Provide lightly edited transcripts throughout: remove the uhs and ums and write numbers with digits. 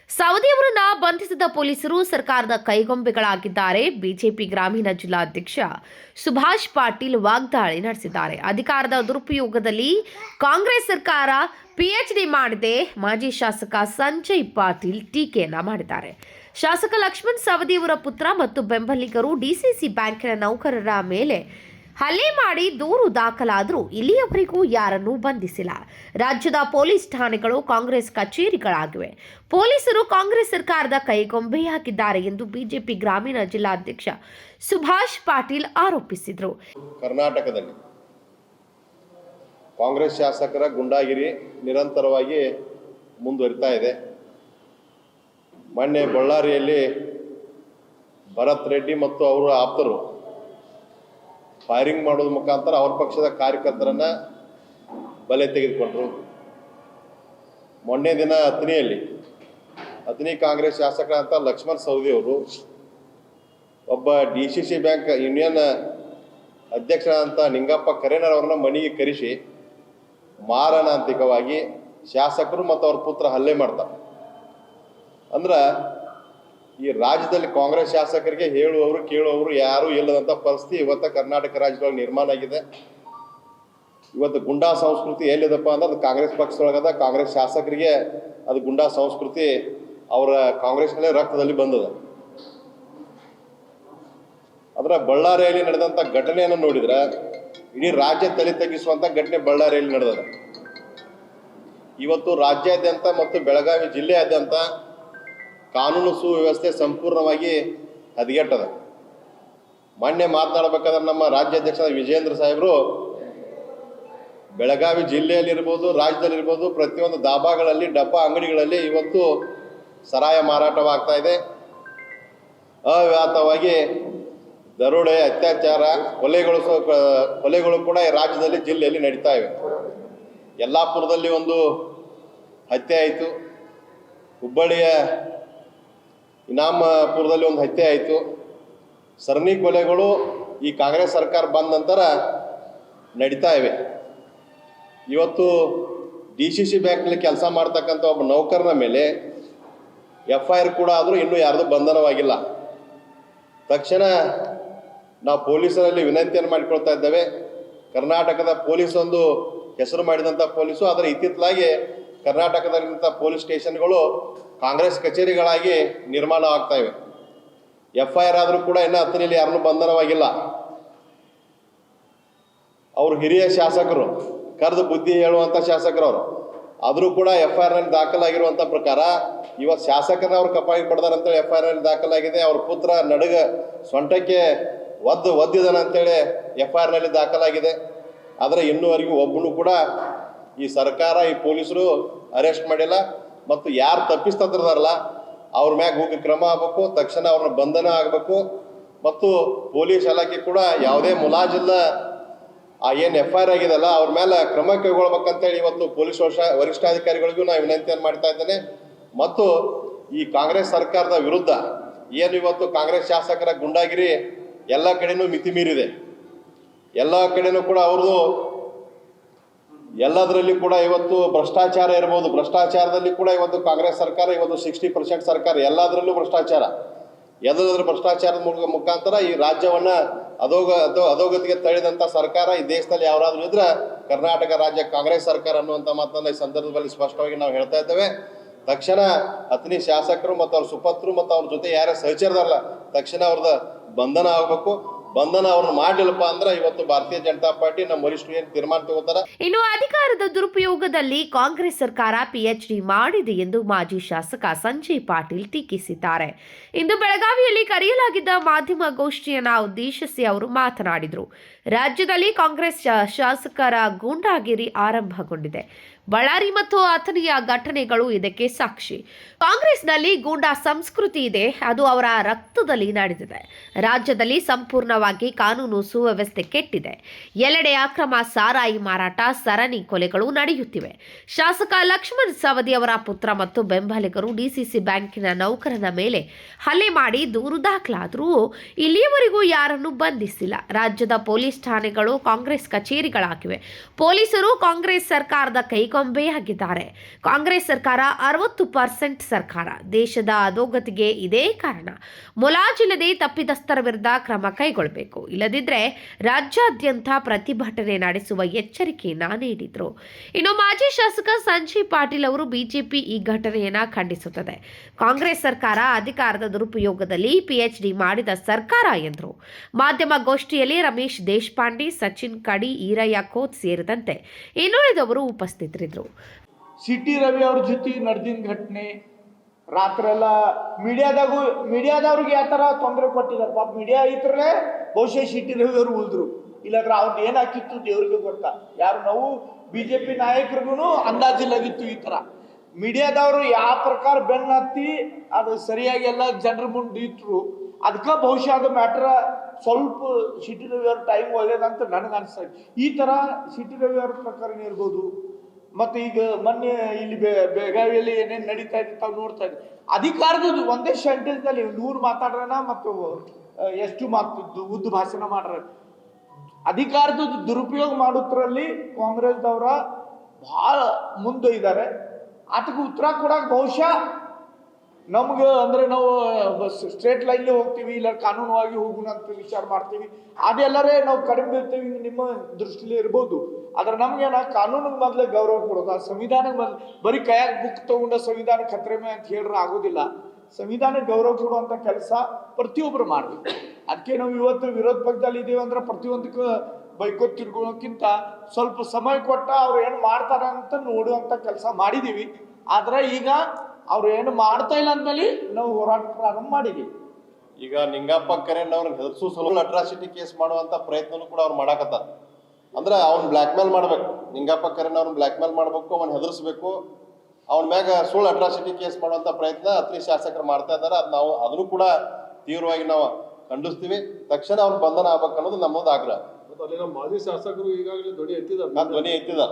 ಸವದಿ ಅವರನ್ನ ಬಂಧಿಸಿದ ಪೊಲೀಸರು ಸರ್ಕಾರದ ಕೈಗೊಂಬೆಗಳಾಗಿದ್ದಾರೆ. ಬಿಜೆಪಿ ಗ್ರಾಮೀಣ ಜಿಲ್ಲಾಧ್ಯಕ್ಷ ಸುಭಾಷ್ ಪಾಟೀಲ್ ವಾಗ್ದಾಳಿ ನಡೆಸಿದ್ದಾರೆ. ಅಧಿಕಾರದ ದುರುಪಯೋಗದಲ್ಲಿ ಕಾಂಗ್ರೆಸ್ ಸರ್ಕಾರ ಪಿಎಚ್ಡಿ ಮಾಡಿದೆ. ಮಾಜಿ ಶಾಸಕ ಸಂಜಯ್ ಪಾಟೀಲ್ ಟೀಕೆಯನ್ನ ಮಾಡಿದ್ದಾರೆ. ಶಾಸಕ ಲಕ್ಷ್ಮಣ್ ಸವದಿ ಅವರ ಪುತ್ರ ಮತ್ತು ಬೆಂಬಲಿಗರು ಡಿಸಿಸಿ ಬ್ಯಾಂಕಿನ ನೌಕರರ ಮೇಲೆ ಹಲ್ಲೆ ಮಾಡಿ ದೂರು ದಾಖಲಾದರೂ ಇಲ್ಲಿಯವರೆಗೂ ಯಾರನ್ನೂ ಬಂಧಿಸಿಲ್ಲ. ರಾಜ್ಯದ ಪೊಲೀಸ್ ಠಾಣೆಗಳು ಕಾಂಗ್ರೆಸ್ ಕಚೇರಿಗಳಾಗಿವೆ. ಪೊಲೀಸರು ಕಾಂಗ್ರೆಸ್ ಸರ್ಕಾರದ ಕೈಗೊಂಬೆಯಾಗಿದ್ದಾರೆ ಎಂದು ಬಿಜೆಪಿ ಗ್ರಾಮೀಣ ಜಿಲ್ಲಾಧ್ಯಕ್ಷ ಸುಭಾಷ್ ಪಾಟೀಲ್ ಆರೋಪಿಸಿದರು. ಕರ್ನಾಟಕದಲ್ಲಿ ಕಾಂಗ್ರೆಸ್ ಶಾಸಕರ ಗುಂಡಾಗಿರಿ ನಿರಂತರವಾಗಿ ಮುಂದುವರಿತಾ ಇದೆ. ಮೊನ್ನೆ ಬಳ್ಳಾರಿಯಲ್ಲಿ ಭರತ್ ರೆಡ್ಡಿ ಮತ್ತು ಅವರ ಆಪ್ತರು ಫೈರಿಂಗ್ ಮಾಡೋದ್ರ ಮುಖಾಂತರ ಅವ್ರ ಪಕ್ಷದ ಕಾರ್ಯಕರ್ತರನ್ನ ಬಲೆ ತೆಗೆದುಕೊಂಡ್ರು. ಮೊನ್ನೆ ದಿನ ಅಥಣಿ ಕಾಂಗ್ರೆಸ್ ಶಾಸಕರಂತ ಲಕ್ಷ್ಮಣ್ ಸವದಿ ಅವರು ಒಬ್ಬ ಡಿಸಿಸಿ ಬ್ಯಾಂಕ್ ಯೂನಿಯನ್ ಅಧ್ಯಕ್ಷರಾದಂಥ ನಿಂಗಪ್ಪ ಕರೇನರ್ ಅವ್ರನ್ನ ಮನೆಗೆ ಕರೆಸಿ ಮಾರಣಾಂತಿಕವಾಗಿ ಶಾಸಕರು ಮತ್ತು ಅವ್ರ ಪುತ್ರ ಹಲ್ಲೆ ಮಾಡ್ತಾರೆ. ಅಂದ್ರೆ ಈ ರಾಜ್ಯದಲ್ಲಿ ಕಾಂಗ್ರೆಸ್ ಶಾಸಕರಿಗೆ ಹೇಳುವವರು ಕೇಳುವವರು ಯಾರೂ ಇಲ್ಲದಂಥ ಪರಿಸ್ಥಿತಿ ಇವತ್ತು ಕರ್ನಾಟಕ ರಾಜ್ಯದೊಳಗೆ ನಿರ್ಮಾಣ ಆಗಿದೆ. ಇವತ್ತು ಗುಂಡಾ ಸಂಸ್ಕೃತಿ ಎಲ್ಲಿದಪ್ಪ ಅಂದ್ರೆ ಅದು ಕಾಂಗ್ರೆಸ್ ಪಕ್ಷದೊಳಗದ. ಕಾಂಗ್ರೆಸ್ ಶಾಸಕರಿಗೆ ಅದು ಗುಂಡಾ ಸಂಸ್ಕೃತಿ ಅವರ ಕಾಂಗ್ರೆಸ್ನಲ್ಲೇ ರಕ್ತದಲ್ಲಿ ಬಂದದ. ಅದರ ಬಳ್ಳಾರಿಯಲ್ಲಿ ನಡೆದಂಥ ಘಟನೆಯನ್ನು ನೋಡಿದ್ರೆ ಇಡೀ ರಾಜ್ಯ ತಲೆ ತಗ್ಗಿಸುವಂಥ ಘಟನೆ ಬಳ್ಳಾರಿಯಲ್ಲಿ ನಡೆದದ. ಇವತ್ತು ರಾಜ್ಯಾದ್ಯಂತ ಮತ್ತು ಬೆಳಗಾವಿ ಜಿಲ್ಲೆಯಾದ್ಯಂತ ಕಾನೂನು ಸುವ್ಯವಸ್ಥೆ ಸಂಪೂರ್ಣವಾಗಿ ಹದಗೆಟ್ಟದ. ಮೊನ್ನೆ ಮಾತನಾಡಬೇಕಾದ್ರೆ ನಮ್ಮ ರಾಜ್ಯಾಧ್ಯಕ್ಷ ವಿಜೇಂದ್ರ ಸಾಹೇಬರು ಬೆಳಗಾವಿ ಜಿಲ್ಲೆಯಲ್ಲಿರ್ಬೋದು, ರಾಜ್ಯದಲ್ಲಿರ್ಬೋದು, ಪ್ರತಿಯೊಂದು ದಾಬಾಗಳಲ್ಲಿ, ಡಬ್ಬಾ ಅಂಗಡಿಗಳಲ್ಲಿ ಇವತ್ತು ಸರಾಯ ಮಾರಾಟವಾಗ್ತಾ ಇದೆ. ಅವ್ಯಾತವಾಗಿ ದರೋಡೆ, ಅತ್ಯಾಚಾರ, ಕೊಲೆಗಳು ಕೂಡ ಈ ರಾಜ್ಯದಲ್ಲಿ ಜಿಲ್ಲೆಯಲ್ಲಿ ನಡೀತಾ ಇವೆ. ಯಲ್ಲಾಪುರದಲ್ಲಿ ಒಂದು ಹತ್ಯೆ ಆಯಿತು. ಹುಬ್ಬಳ್ಳಿಯ ಇನಾಮಪುರದಲ್ಲಿ ಒಂದು ಹತ್ಯೆ ಆಯಿತು. ಸರಣಿ ಕೊಲೆಗಳು ಈ ಕಾಂಗ್ರೆಸ್ ಸರ್ಕಾರ ಬಂದ ನಂತರ ನಡೀತಾ ಇವೆ. ಇವತ್ತು ಡಿಸಿಸಿ ಬ್ಯಾಂಕ್ನಲ್ಲಿ ಕೆಲಸ ಮಾಡ್ತಕ್ಕಂಥ ಒಬ್ಬ ನೌಕರನ ಮೇಲೆ FIR ಕೂಡ ಆದರೂ ಇನ್ನೂ ಯಾರ್ದು ಬಂಧನವಾಗಿಲ್ಲ. ತಕ್ಷಣ ನಾವು ಪೊಲೀಸರಲ್ಲಿ ವಿನಂತಿಯನ್ನು ಮಾಡಿಕೊಳ್ತಾ ಇದ್ದೇವೆ. ಕರ್ನಾಟಕದ ಪೊಲೀಸ್ ಒಂದು ಹೆಸರು ಮಾಡಿದಂಥ ಪೊಲೀಸು, ಆದರೆ ಇತ್ತಿತ್ತಲಾಗಿ ಕರ್ನಾಟಕದಲ್ಲಿರುವಂಥ ಪೊಲೀಸ್ ಸ್ಟೇಷನ್ಗಳು ಕಾಂಗ್ರೆಸ್ ಕಚೇರಿಗಳಾಗಿ ನಿರ್ಮಾಣ ಆಗ್ತಾ ಇವೆ. FIR ಆದರೂ ಕೂಡ ಇನ್ನೂ ಅಥಣಿಯಲ್ಲಿ ಯಾರನ್ನೂ ಬಂಧನವಾಗಿಲ್ಲ. ಅವರು ಹಿರಿಯ ಶಾಸಕರು, ಕರೆದು ಬುದ್ಧಿ ಹೇಳುವಂಥ ಶಾಸಕರವರು, ಆದರೂ ಕೂಡ FIR ನಲ್ಲಿ ದಾಖಲಾಗಿರುವಂಥ ಪ್ರಕಾರ ಇವತ್ತು ಶಾಸಕರನ್ನ ಅವ್ರು ಕಪಾಳಿಗೆ ಪಡ್ದಾರೆ ಅಂತೇಳಿ FIR ನಲ್ಲಿ ದಾಖಲಾಗಿದೆ. ಅವ್ರ ಪುತ್ರ ನಡುಗ ಸೊಂಟಕ್ಕೆ ಒದ್ದಿದಾನೆ ಅಂತೇಳಿ FIR ನಲ್ಲಿ ದಾಖಲಾಗಿದೆ. ಆದರೆ ಇನ್ನೂವರೆಗೂ ಒಬ್ಬನು ಕೂಡ ಈ ಸರ್ಕಾರ, ಈ ಪೊಲೀಸರು ಅರೆಸ್ಟ್ ಮಾಡಿಲ್ಲ. ಮತ್ತು ಯಾರು ತಪ್ಪಿಸ್ತದ್ರದಾರಲ್ಲ ಅವ್ರ ಮ್ಯಾಗ ಹೋಗಿ ಕ್ರಮ ಆಗಬೇಕು. ತಕ್ಷಣ ಅವ್ರನ್ನ ಬಂಧನ ಆಗಬೇಕು. ಮತ್ತು ಪೊಲೀಸ್ ಇಲಾಖೆ ಕೂಡ ಯಾವುದೇ ಮುಲಾಜಿಲ್ಲ ಏನು FIR ಆಗಿದೆಲ್ಲ ಅವ್ರ ಮೇಲೆ ಕ್ರಮ ಕೈಗೊಳ್ಬೇಕಂತೇಳಿ ಇವತ್ತು ಪೊಲೀಸ್ ವರಿಷ್ಠಾಧಿಕಾರಿಗಳಿಗೂ ನಾನು ವಿನಂತಿಯನ್ನು ಮಾಡ್ತಾ ಇದ್ದೇನೆ. ಮತ್ತು ಈ ಕಾಂಗ್ರೆಸ್ ಸರ್ಕಾರದ ವಿರುದ್ಧ ಏನು ಇವತ್ತು ಕಾಂಗ್ರೆಸ್ ಶಾಸಕರ ಗುಂಡಾಗಿರಿ ಎಲ್ಲ ಕಡೆನೂ ಮಿತಿ ಮೀರಿದೆ. ಎಲ್ಲ ಕಡೆನೂ ಕೂಡ ಅವ್ರದ್ದು ಎಲ್ಲದರಲ್ಲಿ ಕೂಡ ಇವತ್ತು ಭ್ರಷ್ಟಾಚಾರ ಇರ್ಬೋದು. ಭ್ರಷ್ಟಾಚಾರದಲ್ಲಿ ಕೂಡ ಇವತ್ತು ಕಾಂಗ್ರೆಸ್ ಸರ್ಕಾರ ಇವತ್ತು 60% ಸರ್ಕಾರ, ಎಲ್ಲದರಲ್ಲೂ ಭ್ರಷ್ಟಾಚಾರ. ಎಲ್ಲದರ ಭ್ರಷ್ಟಾಚಾರದ ಮುಖಾಂತರ ಈ ರಾಜ್ಯವನ್ನು ಅಧೋಗತಿಗೆ ತಳ್ಳಿದಂಥ ಸರ್ಕಾರ ಈ ದೇಶದಲ್ಲಿ ಯಾರಾದರೂ ಇದ್ರೆ ಕರ್ನಾಟಕ ರಾಜ್ಯ ಕಾಂಗ್ರೆಸ್ ಸರ್ಕಾರ ಅನ್ನುವಂಥ ಮಾತನ್ನು ಈ ಸಂದರ್ಭದಲ್ಲಿ ಸ್ಪಷ್ಟವಾಗಿ ನಾವು ಹೇಳ್ತಾ ಇದ್ದೇವೆ. ತಕ್ಷಣ ಅಥಣಿ ಶಾಸಕರು ಮತ್ತು ಅವ್ರ ಸುಪುತ್ರರು ಮತ್ತು ಅವ್ರ ಜೊತೆ ಯಾರೇ ಸಹಚರದಲ್ಲ ತಕ್ಷಣ ಅವ್ರದ್ದು ಬಂಧನ ಆಗಬೇಕು. ಬಂಧನ ಅವ್ರನ್ನ ಮಾಡಲಿಲ್ಲಪ್ಪ ಅಂದ್ರೆ ಇವತ್ತು ಭಾರತೀಯ ಜನತಾ ಪಾರ್ಟಿ ನಮ್ಮ ವರಿಷ್ಠರು ಏನು ತೀರ್ಮಾನ ತಗೋತಾರ. ಇನ್ನು ಅಧಿಕಾರದ ದುರುಪಯೋಗದಲ್ಲಿ ಕಾಂಗ್ರೆಸ್ ಸರ್ಕಾರ ಪಿಎಚ್ಡಿ ಮಾಡಿದೆ ಎಂದು ಮಾಜಿ ಶಾಸಕ ಸಂಜಯ್ ಪಾಟೀಲ್ ಟೀಕಿಸಿದ್ದಾರೆ. ಇಂದು ಬೆಳಗಾವಿಯಲ್ಲಿ ಕರೆಯಲಾಗಿದ್ದ ಮಾಧ್ಯಮ ಗೋಷ್ಠಿಯನ್ನ ಉದ್ದೇಶಿಸಿ ಅವರು ಮಾತನಾಡಿದರು. ರಾಜ್ಯದಲ್ಲಿ ಕಾಂಗ್ರೆಸ್ ಶಾಸಕರ ಗೂಂಡಾಗಿರಿ ಆರಂಭಗೊಂಡಿದೆ. ಬಳ್ಳಾರಿ ಮತ್ತು ಅಥಣಿಯ ಘಟನೆಗಳು ಇದಕ್ಕೆ ಸಾಕ್ಷಿ. ಕಾಂಗ್ರೆಸ್ನಲ್ಲಿ ಗೂಂಡಾ ಸಂಸ್ಕೃತಿ ಇದೆ, ಅದು ಅವರ ರಕ್ತದಲ್ಲಿ ನಡೆದಿದೆ. ರಾಜ್ಯದಲ್ಲಿ ಸಂಪೂರ್ಣವಾಗಿ ಕಾನೂನು ಸುವ್ಯವಸ್ಥೆ ಕೆಟ್ಟಿದೆ. ಎಲ್ಲೆಡೆ ಅಕ್ರಮ ಸಾರಾಯಿ ಮಾರಾಟ, ಸರಣಿ ಕೊಲೆಗಳು ನಡೆಯುತ್ತಿವೆ. ಶಾಸಕ ಲಕ್ಷ್ಮಣ್ ಸವದಿ ಅವರ ಪುತ್ರ ಮತ್ತು ಬೆಂಬಲಿಗರು ಡಿಸಿಸಿ ಬ್ಯಾಂಕಿನ ನೌಕರನ ಮೇಲೆ ಹಲ್ಲೆ ಮಾಡಿ ದೂರು ದಾಖಲಾದರೂ ಇಲ್ಲಿಯವರೆಗೂ ಯಾರನ್ನೂ ಬಂಧಿಸಿಲ್ಲ. ರಾಜ್ಯದ ಪೊಲೀಸ್ ಠಾಣೆಗಳು ಕಾಂಗ್ರೆಸ್ ಕಚೇರಿಗಳಾಗಿವೆ. ಪೊಲೀಸರು ಕಾಂಗ್ರೆಸ್ ಸರ್ಕಾರದ ಕೈಗೊಂಬೆಯಾಗಿದ್ದಾರೆ ಕೈಗೊಂಬೆಯಾಗಿದ್ದಾರೆ. ಕಾಂಗ್ರೆಸ್ ಸರ್ಕಾರ 60% ಸರ್ಕಾರ. ದೇಶದ ಅಧೋಗತಿಗೆ ಇದೇ ಕಾರಣ. ಮುಲಾಜಿಲ್ಲದೆ ತಪ್ಪಿತಸ್ಥರ ವಿರುದ್ಧ ಕ್ರಮ ಕೈಗೊಳ್ಳಬೇಕು, ಇಲ್ಲದಿದ್ದರೆ ರಾಜ್ಯಾದ್ಯಂತ ಪ್ರತಿಭಟನೆ ನಡೆಸುವ ಎಚ್ಚರಿಕೆಯನ್ನ ನೀಡಿದರು. ಇನ್ನು ಮಾಜಿ ಶಾಸಕ ಸಂಜಯ್ ಪಾಟೀಲ್ ಅವರು ಬಿಜೆಪಿ ಈ ಘಟನೆಯನ್ನ ಖಂಡಿಸುತ್ತದೆ. ಕಾಂಗ್ರೆಸ್ ಸರ್ಕಾರ ಅಧಿಕಾರದ ದುರುಪಯೋಗದಲ್ಲಿ ಪಿಎಚ್ಡಿ ಮಾಡಿದ ಸರ್ಕಾರ ಎಂದರು. ಮಾಧ್ಯಮ ಗೋಷ್ಠಿಯಲ್ಲಿ ರಮೇಶ್ ದೇಶಪಾಂಡೆ, ಸಚಿನ್ ಕಡಿ, ಈರಯ್ಯ ಕೋತ್ ಸೇರಿದಂತೆ ಇನ್ನುಳಿದವರು ಉಪಸ್ಥಿತರಿದ್ದರು. ಸಿಟಿ ರವಿ ಅವ್ರ ಜೊತೆ ನಡೆದಿನ ಘಟನೆ ರಾತ್ರೆಲ್ಲ ಮೀಡಿಯಾದವ್ರಿಗೆ ಯಾವ ಥರ ತೊಂದರೆ ಕೊಟ್ಟಿದ್ದಾರೆ. ಪಾಪ ಮೀಡಿಯಾ ಇದ್ರಲ್ಲೇ ಬಹುಶಃ ಸಿಟಿ ರವಿ ಅವರು ಉಳಿದ್ರು, ಇಲ್ಲಾಂದ್ರೆ ಅವ್ರದ್ದು ಏನಾಕಿತ್ತು ದೇವ್ರಿಗೆ ಗೊತ್ತಾ. ಯಾರು ನಾವು BJP ನಾಯಕರಿಗೂ ಅಂದಾಜಿಲ್ಲಾಗಿತ್ತು ಈ ಥರ. ಮೀಡಿಯಾದವರು ಯಾವ ಪ್ರಕಾರ ಬೆನ್ನ ಹತ್ತಿ ಅದು ಸರಿಯಾಗಿ ಎಲ್ಲ ಜನರ ಮುಂದೆ ಇಟ್ಟರು. ಅದಕ್ಕೆ ಬಹುಶಃ ಅದು ಮ್ಯಾಟ್ರ ಸ್ವಲ್ಪ ಸಿಟಿ ರವಿ ಅವ್ರ ಟೈಮ್ ಒಳ್ಳೇದಂತ ನನಗೆ ಅನಿಸ್ತದೆ. ಈ ಥರ ಸಿಟಿ ರವಿ ಅವ್ರ ಪ್ರಕರಣ ಇರ್ಬೋದು. ಮತ್ತು ಈಗ ಮೊನ್ನೆ ಇಲ್ಲಿ ಬೆಳಗಾವಿಯಲ್ಲಿ ಏನೇನು ನಡೀತಾ ಇತ್ತು ತಾವು ನೋಡ್ತಾ ಇದ್ವಿ. ಅಧಿಕಾರದ ಒಂದೇ ಸೆಂಟೆನ್ಸ್ನಲ್ಲಿ 100 ಮಾತಾಡ್ರನ ಮತ್ತು ಎಷ್ಟು ಮಾತು ಉದ್ದು ಭಾಷಣ ಮಾಡ್ರ. ಅಧಿಕಾರದ ದುರುಪಯೋಗ ಮಾಡೋದ್ರಲ್ಲಿ ಕಾಂಗ್ರೆಸ್ದವರ ಭಾಳ ಮುಂದೆ ಇದ್ದಾರೆ. ಅದಕ್ಕೆ ಉತ್ತರ ಕೊಡಕ್ಕೆ ಬಹುಶಃ ನಮ್ಗೆ ಅಂದರೆ ನಾವು ಸ್ಟ್ರೇಟ್ ಲೈನ್ಲಿ ಹೋಗ್ತೀವಿ, ಇಲ್ಲ ಕಾನೂನುವಾಗಿ ಹೋಗೋಣ ಅಂತ ವಿಚಾರ ಮಾಡ್ತೀವಿ. ಅದೆಲ್ಲರೇ ನಾವು ಕಡಿಮೆ ಇರ್ತೀವಿ, ನಿಮ್ಮ ದೃಷ್ಟಿಲಿ ಇರ್ಬೋದು. ಆದ್ರೆ ನಮ್ಗೇನ ಕಾನೂನಿಗೆ ಮೊದಲೇ ಗೌರವ ಕೊಡೋದು, ಆ ಸಂವಿಧಾನಕ್ಕೆ ಮೊದಲು ಬರೀ ಕೈಯಾಗ ಬುಕ್ ತಗೊಂಡ ಸಂವಿಧಾನ ಖತ್ರೆಮೆ ಅಂತ ಹೇಳಿದ್ರೆ ಆಗೋದಿಲ್ಲ. ಸಂವಿಧಾನಕ್ಕೆ ಗೌರವ ಕೊಡುವಂಥ ಕೆಲಸ ಪ್ರತಿಯೊಬ್ಬರು ಮಾಡಬೇಕು. ಅದಕ್ಕೆ ನಾವು ಇವತ್ತು ವಿರೋಧ ಪಕ್ಷದಲ್ಲಿ ಇದ್ದೀವಿ ಅಂದ್ರೆ ಪ್ರತಿಯೊಂದಕ್ಕೂ ಬೈಕೋತ್ ತಿರ್ಗೋಕ್ಕಿಂತ ಸ್ವಲ್ಪ ಸಮಯ ಕೊಟ್ಟ ಅವ್ರು ಏನು ಮಾಡ್ತಾರೆ ಅಂತ ನೋಡುವಂಥ ಕೆಲಸ ಮಾಡಿದ್ದೀವಿ. ಆದ್ರೆ ಈಗ ಅವ್ರು ಏನು ಮಾಡ್ತಾ ಇಲ್ಲ ಅಂದ್ಮೇಲೆ ನಾವು ಹೋರಾಟ ಪ್ರಾರಂಭ ಮಾಡಿದ್ದೀವಿ. ಈಗ ನಿಂಗಪ್ಪ ಕರೆನ್ ಅವ್ರನ್ನ ಹೆದರ್ಸು ಸಲುವಾಗಿ ಅಟ್ರಾಸಿಟಿ ಕೇಸ್ ಮಾಡುವಂತ ಪ್ರಯತ್ನನೂ ಕೂಡ ಅವ್ರು ಮಾಡಾಕತ್ತಾರ. ಅಂದ್ರೆ ಅವ್ನ ಬ್ಲ್ಯಾಕ್ ಮೇಲ್ ಮಾಡ್ಬೇಕು, ನಿಂಗಪ್ಪ ಕರೆನ್ ಅವ್ರನ್ನ ಬ್ಲ್ಯಾಕ್ ಮೇಲ್ ಮಾಡ್ಬೇಕು, ಅವನ್ ಹೆದರ್ಸ್ಬೇಕು, ಅವನ ಮ್ಯಾಗ ಸುಳ್ಳು ಅಟ್ರಾಸಿಟಿ ಕೇಸ್ ಮಾಡುವಂತ ಪ್ರಯತ್ನ ಅತ್ರಿ ಶಾಸಕರು ಮಾಡ್ತಾ ಇದ್ದಾರೆ. ಅದು ನಾವು ಅದನ್ನು ಕೂಡ ತೀವ್ರವಾಗಿ ನಾವು ಖಂಡಿಸ್ತೀವಿ. ತಕ್ಷಣ ಅವ್ನ ಬಂಧನ ಆಗ್ಬೇಕು ಅನ್ನೋದು ನಮ್ಮದು ಆಗ್ರಹ. ಅಲ್ಲಿನ ಮಾಜಿ ಶಾಸಕರು ಈಗಾಗಲೇ ಧ್ವನಿ ಎತ್ತಿದ್ದಾರೆ,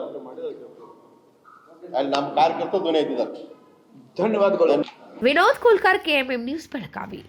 ಅಲ್ಲಿ ನಮ್ಮ ಕಾರ್ಯಕರ್ತರು ಧ್ವನಿ ಎತ್ತಿದ್ದಾರೆ. ಧನ್ಯವಾದಗಳು. Vinod Kulkar, KMM news, Belagavi.